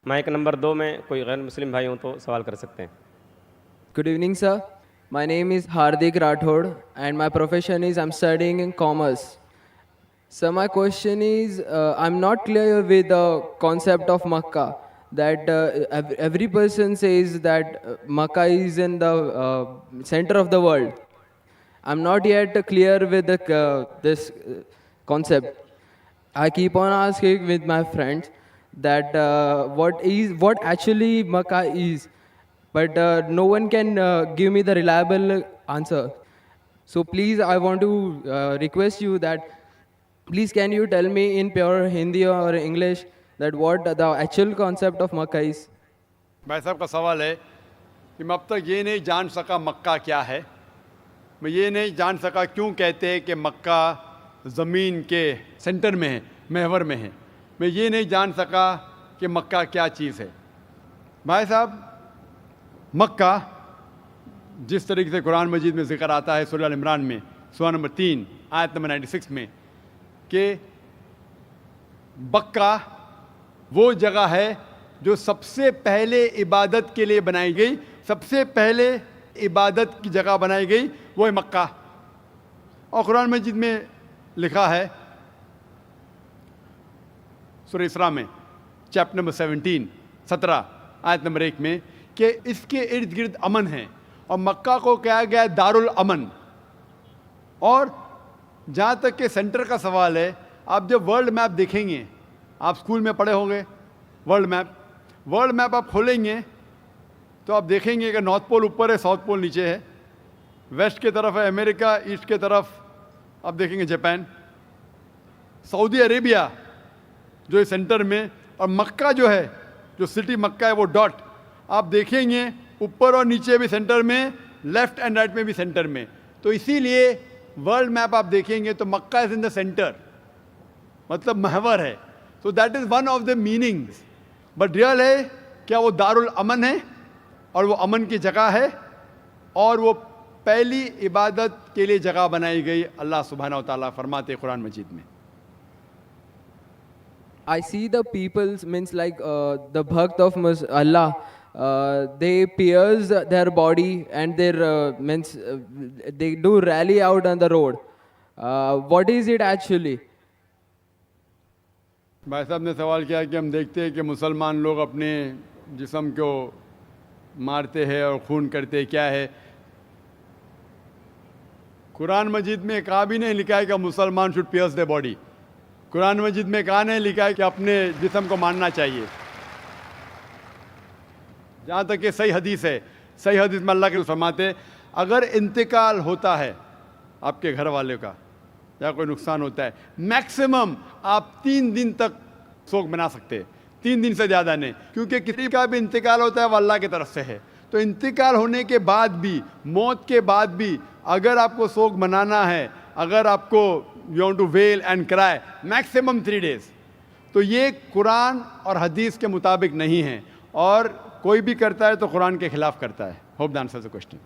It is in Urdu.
مائک نمبر 2 میں کوئی غیر مسلم بھائی ہوں تو سوال کر سکتے ہیں. Good evening, sir. My name is Hardik Rathod, and my profession is I'm studying in commerce. So my question is, I'm not clear with the concept of Makkah. That every person says that Makkah is in the center of the world. I'm not yet clear with this concept. I keep on asking with my friends that what actually Makkah is, but no one can give me the reliable answer. So please, I want to request you that please can you tell me in pure Hindi or English that what the actual concept of Makkah is? بھائی صاحب کا سوال ہے کہ میں اب تک یہ نہیں جان سکا مکہ کیا ہے. میں یہ نہیں جان سکا کیوں کہتے ہیں کہ مکہ زمین کے سینٹر میں ہے, محور میں ہے. میں یہ نہیں جان سکا کہ مکہ کیا چیز ہے. بھائی صاحب, مکہ جس طریقے سے قرآن مجید میں ذکر آتا ہے سورہ ال عمران میں سورہ نمبر 3 آیت نمبر 96 میں کہ مکہ وہ جگہ ہے جو سب سے پہلے عبادت کے لیے بنائی گئی, سب سے پہلے عبادت کی جگہ بنائی گئی وہ ہے مکہ. اور قرآن مجید میں لکھا ہے سورہ اسراء میں چیپٹر نمبر 17 آیت نمبر 1 میں کہ اس کے ارد گرد امن ہے, اور مکہ کو کہا گیا ہے دارالامن. اور جہاں تک کہ سینٹر کا سوال ہے, آپ جب ورلڈ میپ دیکھیں گے, آپ اسکول میں پڑھے ہوں گے ورلڈ میپ آپ کھولیں گے تو آپ دیکھیں گے کہ نارتھ پول اوپر ہے, ساؤتھ پول نیچے ہے, ویسٹ کی طرف ہے امریکہ, ایسٹ کی طرف آپ دیکھیں گے جاپان, سعودی عربیہ جو ہے سینٹر میں, اور مکہ جو ہے, جو سٹی مکہ ہے وہ ڈاٹ آپ دیکھیں گے اوپر اور نیچے بھی سینٹر میں, لیفٹ اینڈ رائٹ میں بھی سینٹر میں. تو اسی لیے ورلڈ میپ آپ دیکھیں گے تو مکہ از ان دا سینٹر, مطلب محور ہے. So that is one of the meanings. But real ہے کیا وہ دارالامن ہے, اور وہ امن کی جگہ ہے, اور وہ پہلی عبادت کے لیے جگہ بنائی گئی. اللہ سبحانہ و تعالیٰ فرماتے ہیں قرآن مجید میں. I see the people's means like the bhakt of Allah. They pierce their body and their means they do rally out on the road. What is it actually? بھائی صاحب نے سوال کیا کہ ہم دیکھتے ہیں کہ مسلمان لوگ اپنے جسم کو مارتے ہیں اور خون کرتے ہیں, کیا ہے؟ قرآن مجید میں کہا بھی نہیں لکھا ہے کہ مسلمان شوڈ پیئرس their body. قرآن مجید میں کہا نہیں لکھا ہے کہ اپنے جسم کو مارنا چاہیے. جہاں تک کہ صحیح حدیث ہے, صحیح حدیث میں اللہ کے فرماتے اگر انتقال ہوتا ہے آپ کے گھر والے کا یا کوئی نقصان ہوتا ہے, میکسیمم آپ 3 دن تک سوگ منا سکتے ہیں, 3 دن سے زیادہ نہیں, کیونکہ کسی کا بھی انتقال ہوتا ہے وہ اللہ کی طرف سے ہے. تو انتقال ہونے کے بعد بھی, موت کے بعد بھی اگر آپ کو سوگ منانا ہے, اگر آپ کو یو وانٹ ٹو ویل اینڈ کرائے, میکسیمم 3 days. تو یہ قرآن اور حدیث کے مطابق نہیں ہے, اور کوئی بھی کرتا ہے تو قرآن کے خلاف کرتا ہے. Hope the answer the question.